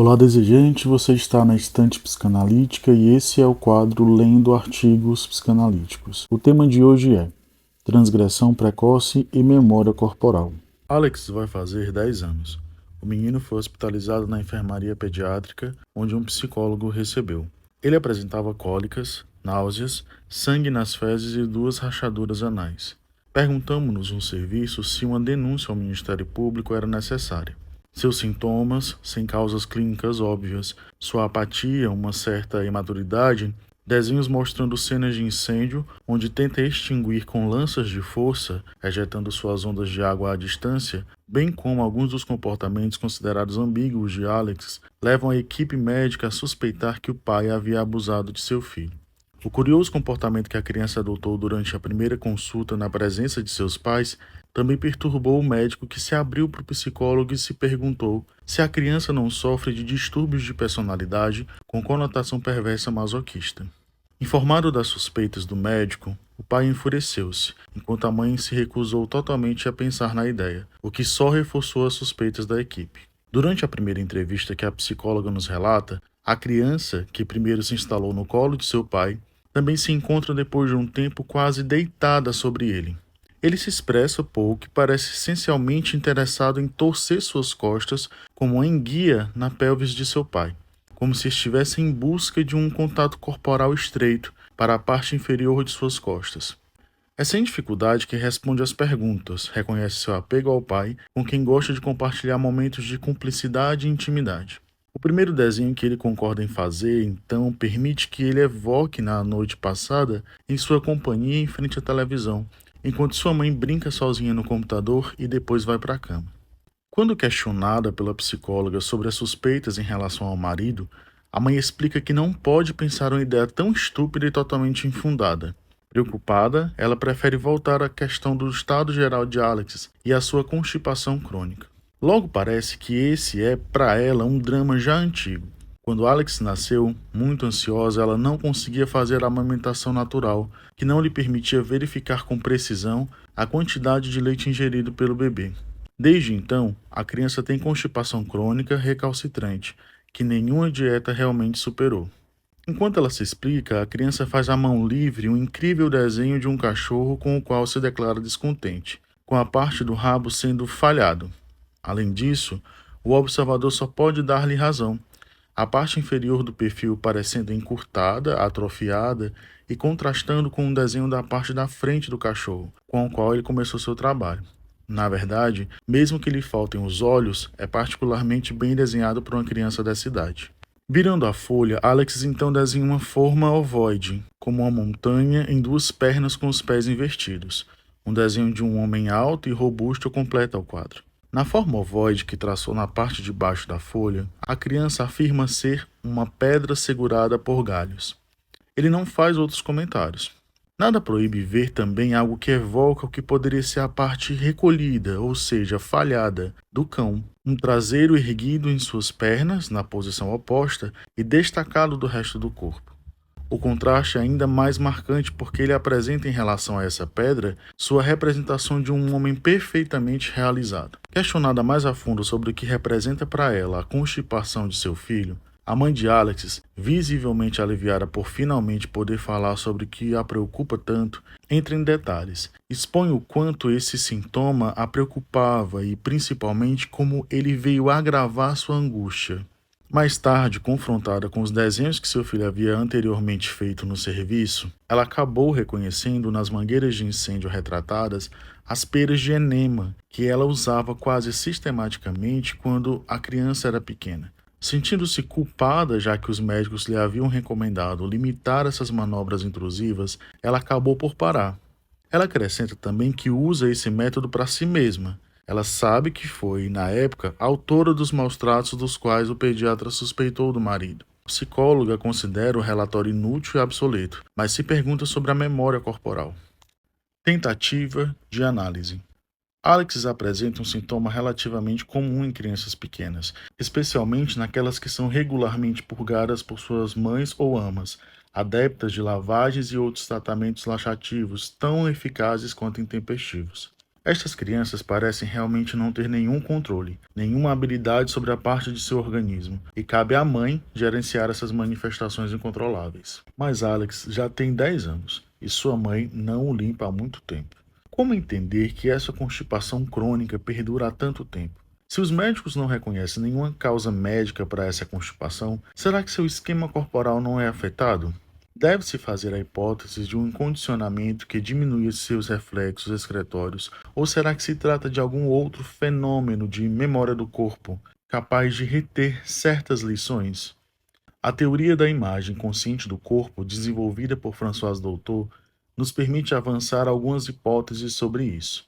Olá, desejante, você está na Estante Psicanalítica e esse é o quadro Lendo Artigos Psicanalíticos. O tema de hoje é Transgressão Precoce e Memória Corporal. Alex vai fazer 10 anos. O menino foi hospitalizado na enfermaria pediátrica, onde um psicólogo o recebeu. Ele apresentava cólicas, náuseas, sangue nas fezes e 2 rachaduras anais. Perguntamos-nos no serviço se uma denúncia ao Ministério Público era necessária. Seus sintomas, sem causas clínicas óbvias, sua apatia, uma certa imaturidade, desenhos mostrando cenas de incêndio, onde tenta extinguir com lanças de força, ejetando suas ondas de água à distância, bem como alguns dos comportamentos considerados ambíguos de Alex, levam a equipe médica a suspeitar que o pai havia abusado de seu filho. O curioso comportamento que a criança adotou durante a primeira consulta na presença de seus pais também perturbou o médico, que se abriu para o psicólogo e se perguntou se a criança não sofre de distúrbios de personalidade com conotação perversa masoquista. Informado das suspeitas do médico, o pai enfureceu-se, enquanto a mãe se recusou totalmente a pensar na ideia, o que só reforçou as suspeitas da equipe. Durante a primeira entrevista que a psicóloga nos relata, a criança, que primeiro se instalou no colo de seu pai, também se encontra depois de um tempo quase deitada sobre ele. Ele se expressa pouco e parece essencialmente interessado em torcer suas costas como uma enguia na pelvis de seu pai, como se estivesse em busca de um contato corporal estreito para a parte inferior de suas costas. É sem dificuldade que responde às perguntas, reconhece seu apego ao pai, com quem gosta de compartilhar momentos de cumplicidade e intimidade. O primeiro desenho que ele concorda em fazer, então, permite que ele evoque na noite passada em sua companhia em frente à televisão, enquanto sua mãe brinca sozinha no computador e depois vai para a cama. Quando questionada pela psicóloga sobre as suspeitas em relação ao marido, a mãe explica que não pode pensar uma ideia tão estúpida e totalmente infundada. Preocupada, ela prefere voltar à questão do estado geral de Alex e à sua constipação crônica. Logo parece que esse é, para ela, um drama já antigo. Quando Alex nasceu, muito ansiosa, ela não conseguia fazer a amamentação natural, que não lhe permitia verificar com precisão a quantidade de leite ingerido pelo bebê. Desde então, a criança tem constipação crônica recalcitrante, que nenhuma dieta realmente superou. Enquanto ela se explica, a criança faz à mão livre um incrível desenho de um cachorro com o qual se declara descontente, com a parte do rabo sendo falhado. Além disso, o observador só pode dar-lhe razão. A parte inferior do perfil parecendo encurtada, atrofiada e contrastando com o desenho da parte da frente do cachorro, com o qual ele começou seu trabalho. Na verdade, mesmo que lhe faltem os olhos, é particularmente bem desenhado por uma criança dessa idade. Virando a folha, Alex então desenha uma forma ovoide, como uma montanha em 2 pernas com os pés invertidos. Um desenho de um homem alto e robusto completa o quadro. Na forma ovoide que traçou na parte de baixo da folha, a criança afirma ser uma pedra segurada por galhos. Ele não faz outros comentários. Nada proíbe ver também algo que evoca o que poderia ser a parte recolhida, ou seja, falhada, do cão. Um traseiro erguido em suas pernas, na posição oposta, e destacado do resto do corpo. O contraste é ainda mais marcante porque ele apresenta em relação a essa pedra sua representação de um homem perfeitamente realizado. Questionada mais a fundo sobre o que representa para ela a constipação de seu filho, a mãe de Alex, visivelmente aliviada por finalmente poder falar sobre o que a preocupa tanto, entra em detalhes, expõe o quanto esse sintoma a preocupava e, principalmente, como ele veio agravar sua angústia. Mais tarde, confrontada com os desenhos que seu filho havia anteriormente feito no serviço, ela acabou reconhecendo nas mangueiras de incêndio retratadas as peras de enema que ela usava quase sistematicamente quando a criança era pequena. Sentindo-se culpada, já que os médicos lhe haviam recomendado limitar essas manobras intrusivas, ela acabou por parar. Ela acrescenta também que usa esse método para si mesma. Ela sabe que foi, na época, autora dos maus-tratos dos quais o pediatra suspeitou do marido. A psicóloga considera o relatório inútil e obsoleto, mas se pergunta sobre a memória corporal. Tentativa de análise. Alex apresenta um sintoma relativamente comum em crianças pequenas, especialmente naquelas que são regularmente purgadas por suas mães ou amas, adeptas de lavagens e outros tratamentos laxativos tão eficazes quanto intempestivos. Estas crianças parecem realmente não ter nenhum controle, nenhuma habilidade sobre a parte de seu organismo, e cabe à mãe gerenciar essas manifestações incontroláveis. Mas Alex já tem 10 anos e sua mãe não o limpa há muito tempo. Como entender que essa constipação crônica perdura há tanto tempo? Se os médicos não reconhecem nenhuma causa médica para essa constipação, será que seu esquema corporal não é afetado? Deve-se fazer a hipótese de um condicionamento que diminui seus reflexos excretórios, ou será que se trata de algum outro fenômeno de memória do corpo, capaz de reter certas lições? A teoria da imagem consciente do corpo, desenvolvida por François Doutor, nos permite avançar algumas hipóteses sobre isso.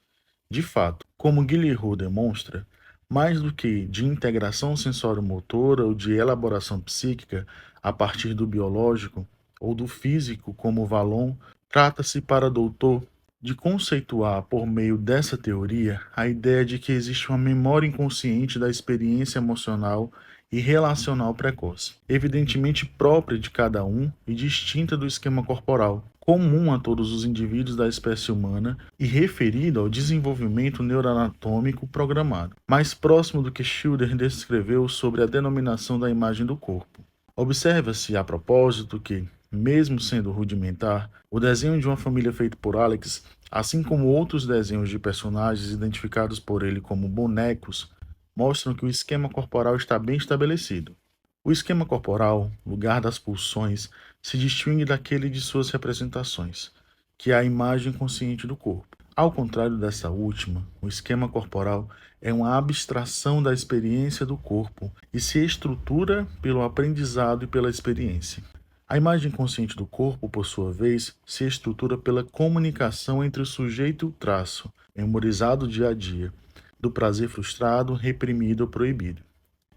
De fato, como Guilherme demonstra, mais do que de integração sensório-motora ou de elaboração psíquica a partir do biológico ou do físico, como Vallon, trata-se para Doutor de conceituar por meio dessa teoria a ideia de que existe uma memória inconsciente da experiência emocional e relacional precoce, evidentemente própria de cada um e distinta do esquema corporal, comum a todos os indivíduos da espécie humana e referida ao desenvolvimento neuroanatômico programado, mais próximo do que Schilder descreveu sobre a denominação da imagem do corpo. Observa-se, a propósito, que, mesmo sendo rudimentar, o desenho de uma família feito por Alex, assim como outros desenhos de personagens identificados por ele como bonecos, mostram que o esquema corporal está bem estabelecido. O esquema corporal, lugar das pulsões, se distingue daquele de suas representações, que é a imagem consciente do corpo. Ao contrário dessa última, o esquema corporal é uma abstração da experiência do corpo e se estrutura pelo aprendizado e pela experiência. A imagem consciente do corpo, por sua vez, se estrutura pela comunicação entre o sujeito e o traço, memorizado dia a dia, do prazer frustrado, reprimido ou proibido.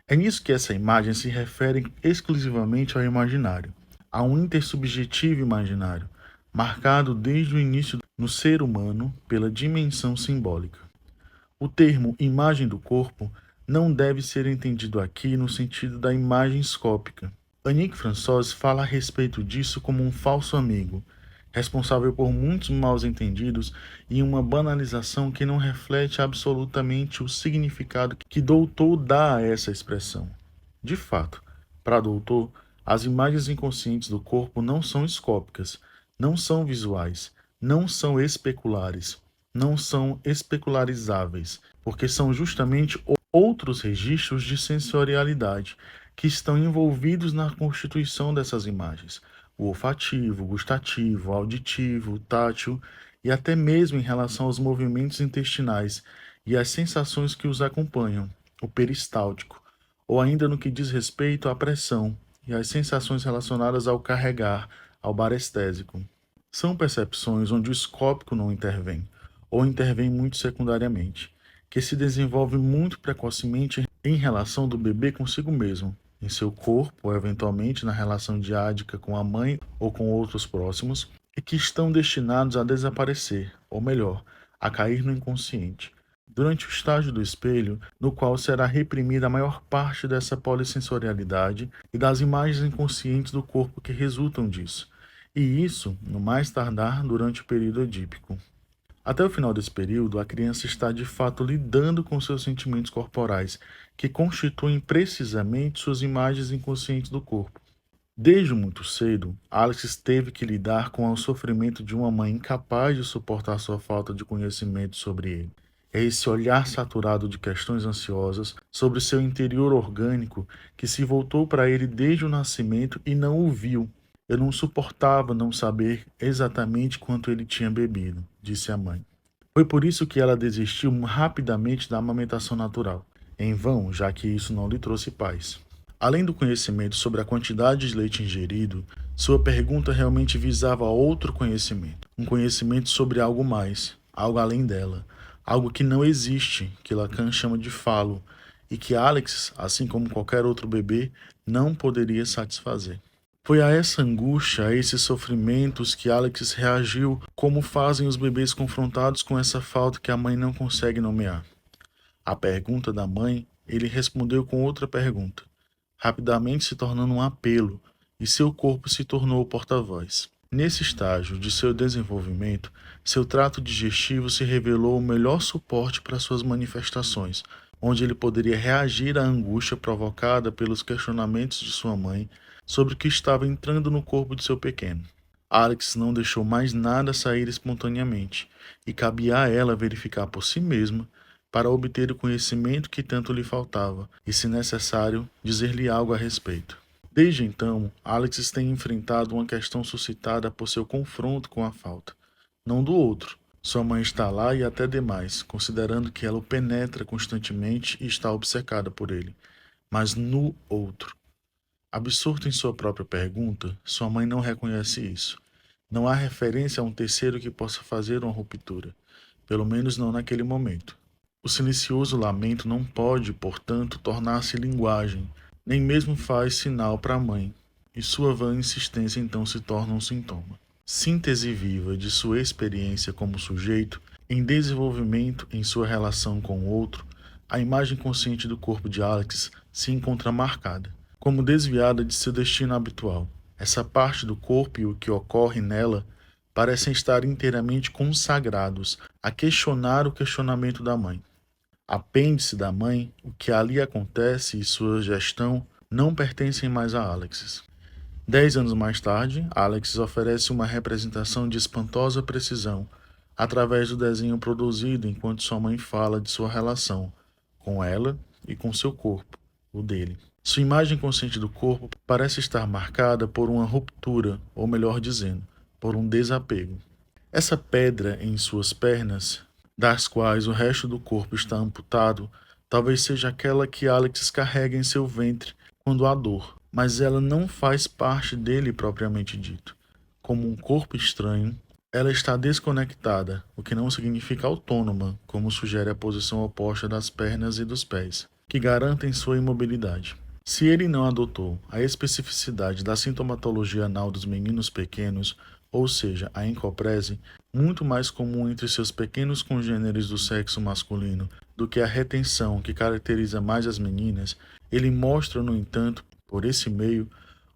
É nisso que essa imagem se refere exclusivamente ao imaginário, a um intersubjetivo imaginário, marcado desde o início no ser humano pela dimensão simbólica. O termo imagem do corpo não deve ser entendido aqui no sentido da imagem escópica. Annick François fala a respeito disso como um falso amigo, responsável por muitos mal-entendidos e uma banalização que não reflete absolutamente o significado que Doutor dá a essa expressão. De fato, para Doutor, as imagens inconscientes do corpo não são escópicas, não são visuais, não são especulares, não são especularizáveis, porque são justamente outros registros de sensorialidade que estão envolvidos na constituição dessas imagens: o olfativo, o gustativo, o auditivo, o tátil e até mesmo em relação aos movimentos intestinais e às sensações que os acompanham, o peristáltico, ou ainda no que diz respeito à pressão e às sensações relacionadas ao carregar, ao barestésico. São percepções onde o escópico não intervém, ou intervém muito secundariamente, que se desenvolve muito precocemente em relação do bebê consigo mesmo, em seu corpo, ou eventualmente na relação diádica com a mãe ou com outros próximos, e que estão destinados a desaparecer, ou melhor, a cair no inconsciente, durante o estágio do espelho, no qual será reprimida a maior parte dessa polissensorialidade e das imagens inconscientes do corpo que resultam disso, e isso, no mais tardar, durante o período edípico. Até o final desse período, a criança está de fato lidando com seus sentimentos corporais, que constituem precisamente suas imagens inconscientes do corpo. Desde muito cedo, Alex teve que lidar com o sofrimento de uma mãe incapaz de suportar sua falta de conhecimento sobre ele. É esse olhar saturado de questões ansiosas sobre seu interior orgânico que se voltou para ele desde o nascimento e não o viu. Eu não suportava não saber exatamente quanto ele tinha bebido, disse a mãe. Foi por isso que ela desistiu rapidamente da amamentação natural. Em vão, já que isso não lhe trouxe paz. Além do conhecimento sobre a quantidade de leite ingerido, sua pergunta realmente visava outro conhecimento. Um conhecimento sobre algo mais, algo além dela. Algo que não existe, que Lacan chama de falo, e que Alex, assim como qualquer outro bebê, não poderia satisfazer. Foi a essa angústia, a esses sofrimentos que Alex reagiu como fazem os bebês confrontados com essa falta que a mãe não consegue nomear. À pergunta da mãe, ele respondeu com outra pergunta, rapidamente se tornando um apelo, e seu corpo se tornou o porta-voz. Nesse estágio de seu desenvolvimento, seu trato digestivo se revelou o melhor suporte para suas manifestações, onde ele poderia reagir à angústia provocada pelos questionamentos de sua mãe sobre o que estava entrando no corpo de seu pequeno. Alex não deixou mais nada sair espontaneamente, e cabia a ela verificar por si mesma para obter o conhecimento que tanto lhe faltava, e, se necessário, dizer-lhe algo a respeito. Desde então, Alex tem enfrentado uma questão suscitada por seu confronto com a falta, não do outro. Sua mãe está lá e até demais, considerando que ela o penetra constantemente e está obcecada por ele, mas no outro. Absorto em sua própria pergunta, sua mãe não reconhece isso. Não há referência a um terceiro que possa fazer uma ruptura, pelo menos não naquele momento. O silencioso lamento não pode, portanto, tornar-se linguagem, nem mesmo faz sinal para a mãe, e sua vã insistência então se torna um sintoma. Síntese viva de sua experiência como sujeito, em desenvolvimento em sua relação com o outro, a imagem consciente do corpo de Alex se encontra marcada, como desviada de seu destino habitual. Essa parte do corpo e o que ocorre nela parecem estar inteiramente consagrados a questionar o questionamento da mãe. Apêndice da mãe, o que ali acontece e sua gestão não pertencem mais a Alex. 10 anos mais tarde, Alex oferece uma representação de espantosa precisão através do desenho produzido enquanto sua mãe fala de sua relação com ela e com seu corpo, o dele. Sua imagem consciente do corpo parece estar marcada por uma ruptura, ou melhor dizendo, por um desapego. Essa pedra em suas pernas, das quais o resto do corpo está amputado, talvez seja aquela que Alex carrega em seu ventre quando há dor, mas ela não faz parte dele propriamente dito. Como um corpo estranho, ela está desconectada, o que não significa autônoma, como sugere a posição oposta das pernas e dos pés, que garantem sua imobilidade. Se ele não adotou a especificidade da sintomatologia anal dos meninos pequenos, ou seja, a encoprese, muito mais comum entre seus pequenos congêneres do sexo masculino do que a retenção que caracteriza mais as meninas, ele mostra, no entanto, por esse meio,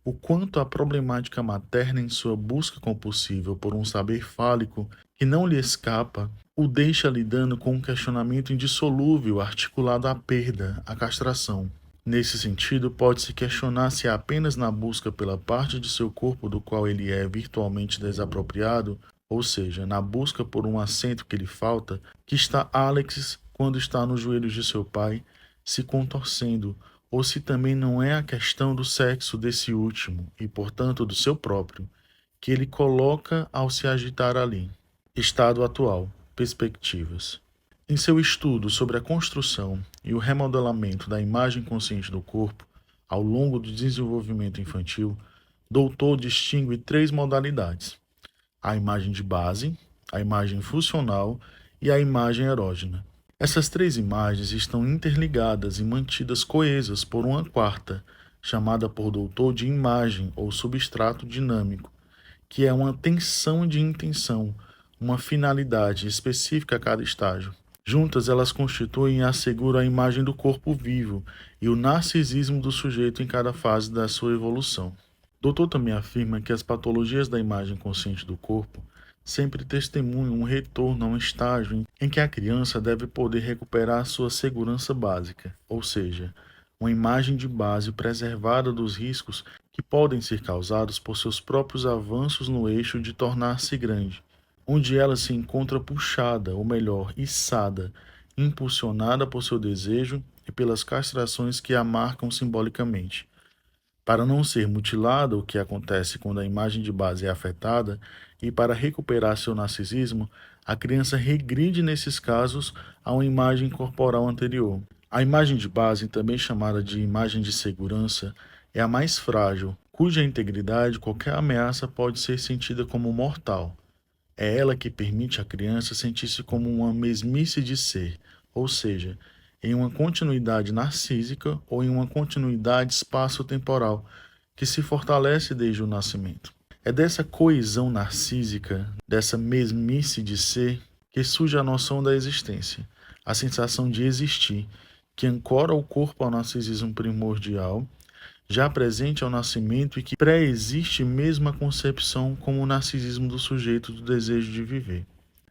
o quanto a problemática materna em sua busca compulsiva por um saber fálico que não lhe escapa, o deixa lidando com um questionamento indissolúvel articulado à perda, à castração. Nesse sentido, pode-se questionar se é apenas na busca pela parte de seu corpo do qual ele é virtualmente desapropriado, ou seja, na busca por um assento que lhe falta, que está Alex quando está nos joelhos de seu pai, se contorcendo, ou se também não é a questão do sexo desse último, e portanto do seu próprio, que ele coloca ao se agitar ali. Estado atual. Perspectivas. Em seu estudo sobre a construção e o remodelamento da imagem consciente do corpo ao longo do desenvolvimento infantil, Doutor distingue 3 modalidades: a imagem de base, a imagem funcional e a imagem erógena. Essas 3 imagens estão interligadas e mantidas coesas por uma quarta, chamada por Doutor de imagem ou substrato dinâmico, que é uma tensão de intenção, uma finalidade específica a cada estágio. Juntas, elas constituem e asseguram a imagem do corpo vivo e o narcisismo do sujeito em cada fase da sua evolução. Doutor também afirma que as patologias da imagem consciente do corpo sempre testemunham um retorno a um estágio em que a criança deve poder recuperar sua segurança básica, ou seja, uma imagem de base preservada dos riscos que podem ser causados por seus próprios avanços no eixo de tornar-se grande, onde ela se encontra puxada, ou melhor, içada, impulsionada por seu desejo e pelas castrações que a marcam simbolicamente. Para não ser mutilada, o que acontece quando a imagem de base é afetada, e para recuperar seu narcisismo, a criança regride nesses casos a uma imagem corporal anterior. A imagem de base, também chamada de imagem de segurança, é a mais frágil, cuja integridade qualquer ameaça pode ser sentida como mortal. É ela que permite à criança sentir-se como uma mesmice de ser, ou seja, em uma continuidade narcísica ou em uma continuidade espaço-temporal, que se fortalece desde o nascimento. É dessa coesão narcísica, dessa mesmice de ser, que surge a noção da existência, a sensação de existir, que ancora o corpo ao narcisismo primordial, já presente ao nascimento e que pré-existe mesmo a concepção como o narcisismo do sujeito do desejo de viver.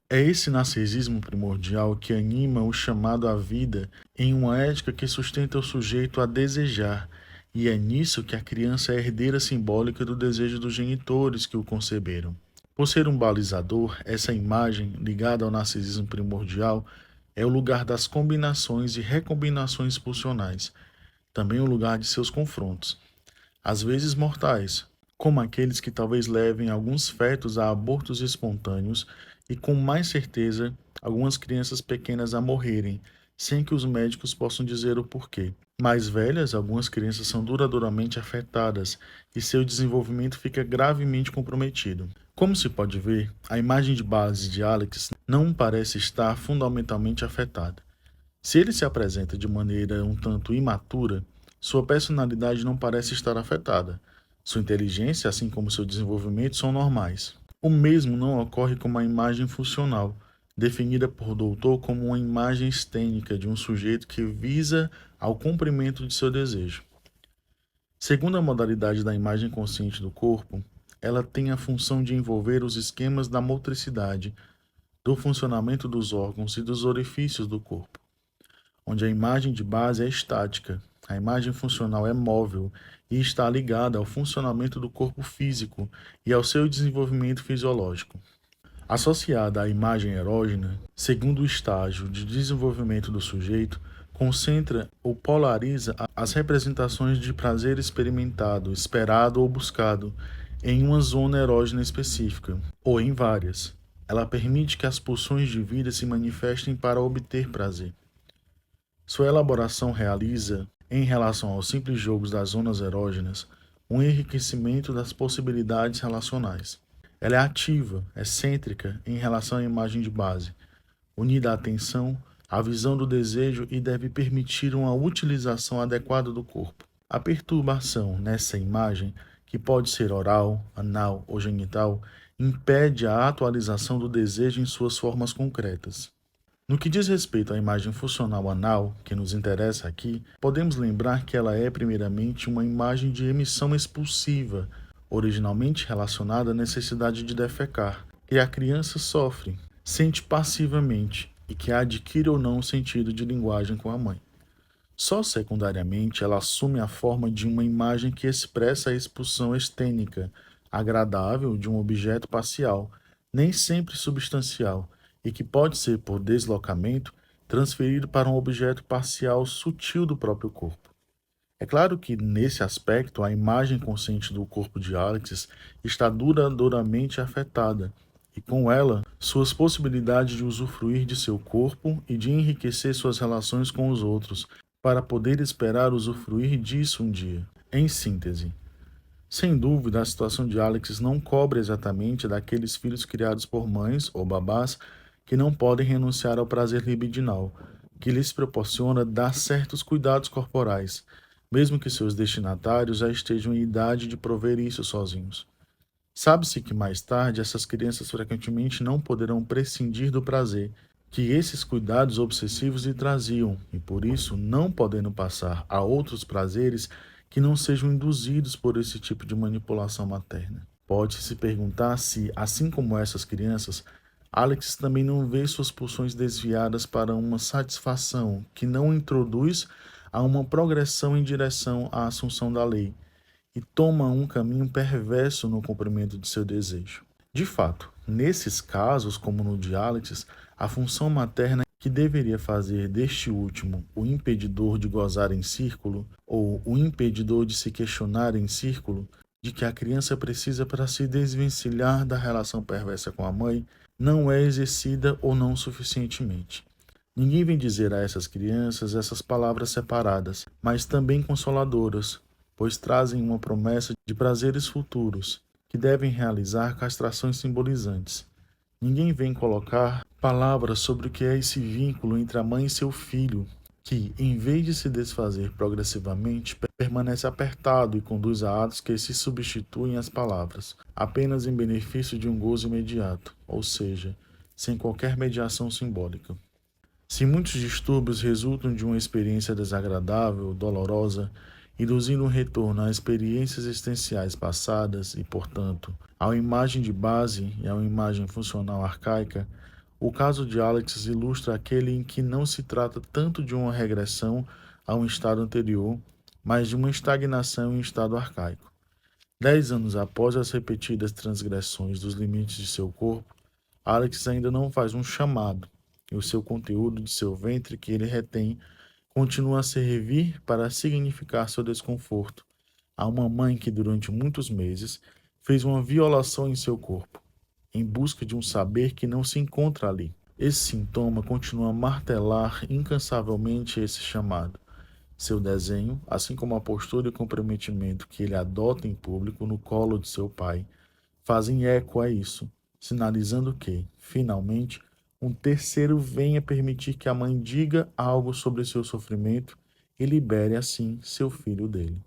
É esse narcisismo primordial que anima o chamado à vida em uma ética que sustenta o sujeito a desejar, e é nisso que a criança é herdeira simbólica do desejo dos genitores que o conceberam. Por ser um balizador, essa imagem, ligada ao narcisismo primordial, é o lugar das combinações e recombinações pulsionais, também o lugar de seus confrontos, às vezes mortais, como aqueles que talvez levem alguns fetos a abortos espontâneos e, com mais certeza, algumas crianças pequenas a morrerem, sem que os médicos possam dizer o porquê. Mais velhas, algumas crianças são duradouramente afetadas e seu desenvolvimento fica gravemente comprometido. Como se pode ver, a imagem de base de Alex não parece estar fundamentalmente afetada. Se ele se apresenta de maneira um tanto imatura, sua personalidade não parece estar afetada. Sua inteligência, assim como seu desenvolvimento, são normais. O mesmo não ocorre com uma imagem funcional, definida por Doutor como uma imagem estênica de um sujeito que visa ao cumprimento de seu desejo. Segundo a modalidade da imagem consciente do corpo, ela tem a função de envolver os esquemas da motricidade, do funcionamento dos órgãos e dos orifícios do corpo, onde a imagem de base é estática, a imagem funcional é móvel e está ligada ao funcionamento do corpo físico e ao seu desenvolvimento fisiológico. Associada à imagem erógena, segundo o estágio de desenvolvimento do sujeito, concentra ou polariza as representações de prazer experimentado, esperado ou buscado em uma zona erógena específica, ou em várias. Ela permite que as pulsões de vida se manifestem para obter prazer. Sua elaboração realiza, em relação aos simples jogos das zonas erógenas, um enriquecimento das possibilidades relacionais. Ela é ativa, excêntrica em relação à imagem de base, unida à atenção, à visão do desejo e deve permitir uma utilização adequada do corpo. A perturbação nessa imagem, que pode ser oral, anal ou genital, impede a atualização do desejo em suas formas concretas. No que diz respeito à imagem funcional anal, que nos interessa aqui, podemos lembrar que ela é, primeiramente, uma imagem de emissão expulsiva, originalmente relacionada à necessidade de defecar, que a criança sofre, sente passivamente e que adquire ou não o sentido de linguagem com a mãe. Só secundariamente ela assume a forma de uma imagem que expressa a expulsão estênica, agradável de um objeto parcial, nem sempre substancial, e que pode ser, por deslocamento, transferido para um objeto parcial sutil do próprio corpo. É claro que, nesse aspecto, a imagem consciente do corpo de Alex está duradouramente afetada, e com ela, suas possibilidades de usufruir de seu corpo e de enriquecer suas relações com os outros, para poder esperar usufruir disso um dia. Em síntese, sem dúvida, a situação de Alex não cobre exatamente daqueles filhos criados por mães ou babás que não podem renunciar ao prazer libidinal, que lhes proporciona dar certos cuidados corporais, mesmo que seus destinatários já estejam em idade de prover isso sozinhos. Sabe-se que mais tarde essas crianças frequentemente não poderão prescindir do prazer que esses cuidados obsessivos lhe traziam, e por isso, não podendo passar a outros prazeres que não sejam induzidos por esse tipo de manipulação materna. Pode-se perguntar se, assim como essas crianças, Alex também não vê suas pulsões desviadas para uma satisfação que não introduz a uma progressão em direção à assunção da lei e toma um caminho perverso no cumprimento de seu desejo. De fato, nesses casos, como no de Alex, a função materna que deveria fazer deste último o impedidor de gozar em círculo, ou o impedidor de se questionar em círculo, de que a criança precisa para se desvencilhar da relação perversa com a mãe, não é exercida ou não suficientemente. Ninguém vem dizer a essas crianças essas palavras separadas, mas também consoladoras, pois trazem uma promessa de prazeres futuros, que devem realizar castrações simbolizantes. Ninguém vem colocar palavras sobre o que é esse vínculo entre a mãe e seu filho, que, em vez de se desfazer progressivamente, permanece apertado e conduz a atos que se substituem às palavras, apenas em benefício de um gozo imediato, ou seja, sem qualquer mediação simbólica. Se muitos distúrbios resultam de uma experiência desagradável, dolorosa, induzindo um retorno a experiências existenciais passadas e, portanto, a uma imagem de base e a uma imagem funcional arcaica. O caso de Alex ilustra aquele em que não se trata tanto de uma regressão a um estado anterior, mas de uma estagnação em um estado arcaico. 10 anos após as repetidas transgressões dos limites de seu corpo, Alex ainda não faz um chamado, e o seu conteúdo de seu ventre que ele retém continua a servir para significar seu desconforto a uma mãe que durante muitos meses fez uma violação em seu corpo, em busca de um saber que não se encontra ali. Esse sintoma continua a martelar incansavelmente esse chamado. Seu desenho, assim como a postura e comprometimento que ele adota em público no colo de seu pai, fazem eco a isso, sinalizando que, finalmente, um terceiro venha permitir que a mãe diga algo sobre seu sofrimento e libere assim seu filho dele.